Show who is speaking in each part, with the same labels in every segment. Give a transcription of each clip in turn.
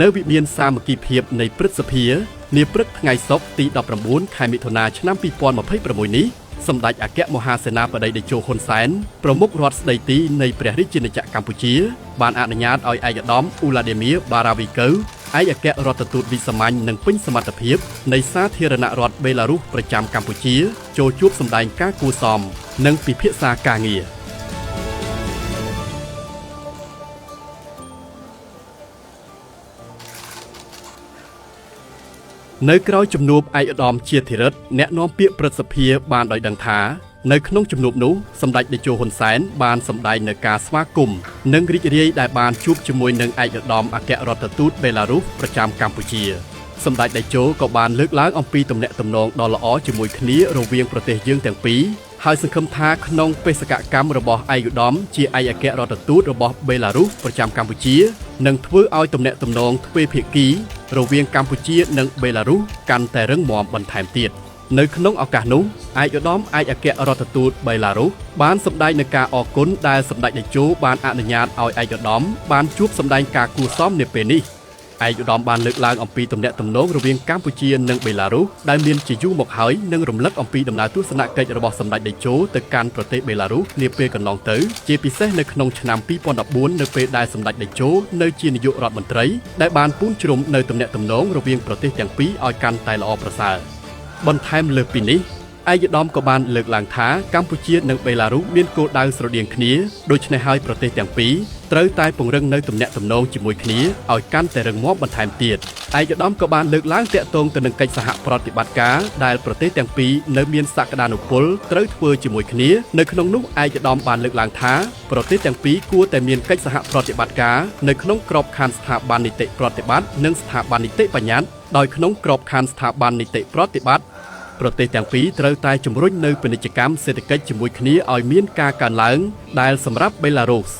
Speaker 1: នៅវិមានសាមគ្គីភាពនៃព្រឹទ្ធសភានាព្រឹកថ្ងៃសុក្រទី19ខែមិថុនាឆ្នាំ2026នេះសម្ដេចអគ្គមហាសេនាបតីតេជោហ៊ុនសែនប្រមុខរដ្ឋស្ដីទីនៃព្រះរាជាណាចក្រកម្ពុជាបានអនុញ្ញាតឲ្យឯកឧត្តមអ៊ូឡាឌីមៀបារ៉ាវីកូឯកអគ្គរដ្ឋទូតវិសាមញ្ញនិងពេញសមត្ថភាពនៃសាធារណរដ្ឋបេឡារុសប្រចាំកម្ពុជាចូលជួបសម្ដែងការគួរសមនិងពិភាក្សាការងារនៅក្រៅជំនួបឯកឧត្តមជាធិរិទ្ធអ្នកនាំពាក្យព្រឹទ្ធសភាបានដោយដឹងថានៅក្នុងជំនួបនោះសម្ដេចតេជោហ៊ុនសែនបានសម្ដែងនៅការស្វាគមន៍និងរីករាយដែលបានជួបជាមួយនឹងឯកឧត្តមអគ្គរដ្ឋទូតបេឡារុសប្រចាំកម្ពុជាសម្ដេចតេជោក៏បានលើកឡើងអំពីទំនាក់ទំនងដ៏ល្អជាមួយគ្នារវាងប្រទេសយើងទាំងពីរហើយសង្ឃឹមថាក្នុងបេសកកម្មរបស់ឯកឧត្តមជាឯកអគ្គរដ្ឋទូតរបស់បេឡារុសប្រចាំកម្ពុជានឹងធ្វើឲ្យទំនាក់ទំនងទ្វេភាគីរវាងកម្ពុជានិងបេឡារុសកាន់តែរឹងមាំបន្ថែមទៀតនៅក្នុងឱកាសនោះឯកឧត្តមឯកអគ្គរដ្ឋទូតបេឡារុសបានសម្ដែងនឹងការអរគុណដែលសម្ដេចតេជោបានអនុញ្ញាតឲ្យឯកឧត្តមបានជួបសម្ដែងការគួរសមនាពេលនេះឯកឧត្តមបានលើកឡើងអំពីទំនាក់ទំនងរវាងកម្ពុជានិងបេឡារុសដែលមានជាយូរមកហើយនិងរំលឹកអំពីដំណើរទស្សនកិច្ចរបស់សម្ដេចតេជោទៅកាន់ប្រទេសបេឡារុសនាពេលកន្លងទៅជាពិសេសនៅក្នុងឆ្នាំ2014នៅពេលដែលសម្ដេចតេជោនៅជានាយករដ្ឋមន្ត្រីដែលបានពូនជ្រុំនៅទំនាក់ទំនងរវាងប្រទេសទាំងពីរឲ្យកាន់តែល្អប្រសើរបន្ថែមលើពីនេះឯកឧត្តមក៏បានលើកឡើងថាកម្ពុជានិងបេឡារុសមានគោលដៅស្រដៀងគ្នាដូច្នេះហើយប្រទេសទាំងពីរត្រូវតែពង្រឹងនៅទំនាក់ទំនងជាមួយគ្នាឲ្យកាន់តែរឹងមាំបន្ថែមទៀតឯកឧត្តមក៏បានលើកឡើងទាក់ទងទៅនឹងកិច្ចសហប្រតិបត្តិការដែលប្រទេសទាំងពីរនៅមានសក្តានុពលត្រូវធ្វើជាមួយគ្នានៅក្នុងនោះឯកឧត្តមបានលើកឡើងថាប្រទេសទាំងពីរគួរតែមានកិច្ចសហប្រតិបត្តិការនៅក្នុងក្របខ័ណ្ឌស្ថាប័ននីតិប្រតិបត្តិនិងស្ថាប័ននីតិបញ្ញត្តិដោយក្នុងក្របខ័ណ្ឌស្ថាប័ននីតិប្រតិបត្តិប្រទេសទាំងពីរត្រូវតែជំរុញនៅពាណិជ្ជកម្មសេដ្ឋកិច្ចជាមួយគ្នាឲ្យមានការកើនឡើងដែលសម្រាប់បេឡារុស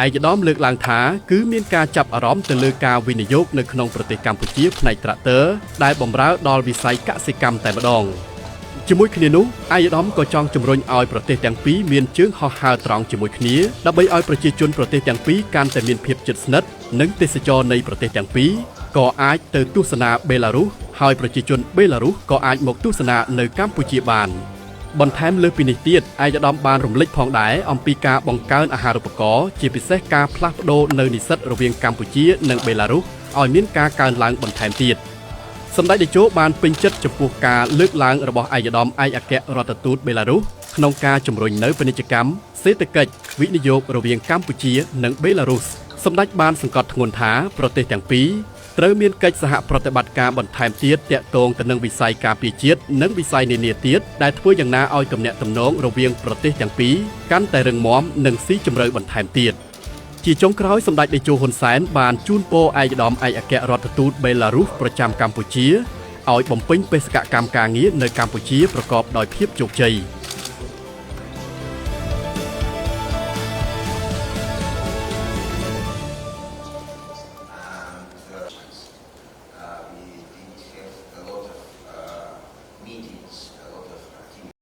Speaker 1: ឯកឧត្តមលើកឡើងថាគឺមានការចាប់អារម្មណ៍ទៅលើការវិនិយោគនៅក្នុងប្រទេសកម្ពុជាផ្នែកត្រាក់ទ័រដែលបម្រើដល់វិស័យកសិកម្មតែម្ដងជាមួយគ្នានោះឯកឧត្តមក៏ចង់ជំរុញឲ្យប្រទេសទាំងពីរមានជើងហោះហើរត្រង់ជាមួយគ្នាដើម្បីឲ្យប្រជាជនប្រទេសទាំងពីរកាន់តែមានភាពជិតស្និទ្ធនិងទេសចរនៃប្រទេសទាំងពីរក៏អាចទៅទស្សនាបេឡារុសហើយប្រជាជនបេឡារុសក៏អាចមកទស្សនានៅកម្ពុជាបានបន្ថែមលើពីនេះទៀតឯកឧត្តមបានរំលេចផងដែរអំពីការបង្កើនអាហារូបករណ៍ជាពិសេសការផ្លាស់ប្ដូរនៅនិស្សិតរវាងកម្ពុជានិងបេឡារុសឲ្យមានការកើនឡើងបន្ថែមទៀតសម្ដេចតេជោបានពេញចិត្តចំពោះការលើកឡើងរបស់ឯកឧត្តមឯកអគ្គរដ្ឋទូតបេឡារុសក្នុងការជំរុញនៅពាណិជ្ជកម្មសេដ្ឋកិច្ចវិនិយោគរវាងកម្ពុជានិងបេឡារុសសម្ដេចបានសង្កត់ធ្ងន់ថាប្រទេសទាំងពីរត្រូវមានកិច្ចសហប្រតិបត្តិការបន្ថែមទៀតទាក់ទងទៅនឹងវិស័យការពារជាតិនិងវិស័យនានាទៀតដែលធ្វើយ៉ាងណាឲ្យទំនាក់ទំនងរវាងប្រទេសទាំងពីរកាន់តែរឹងមាំនិងស៊ីជម្រៅបន្ថែមទៀតជាចុងក្រោយសម្ដេចតេជោហ៊ុនសែនបានជូនពរឯកឧត្តមឯកអគ្គរដ្ឋទូតបេឡារុសប្រចាំកម្ពុជាឲ្យបំពេញបេសកកម្មការងារនៅកម្ពុជាប្រកបដោយភាពជោគជ័យ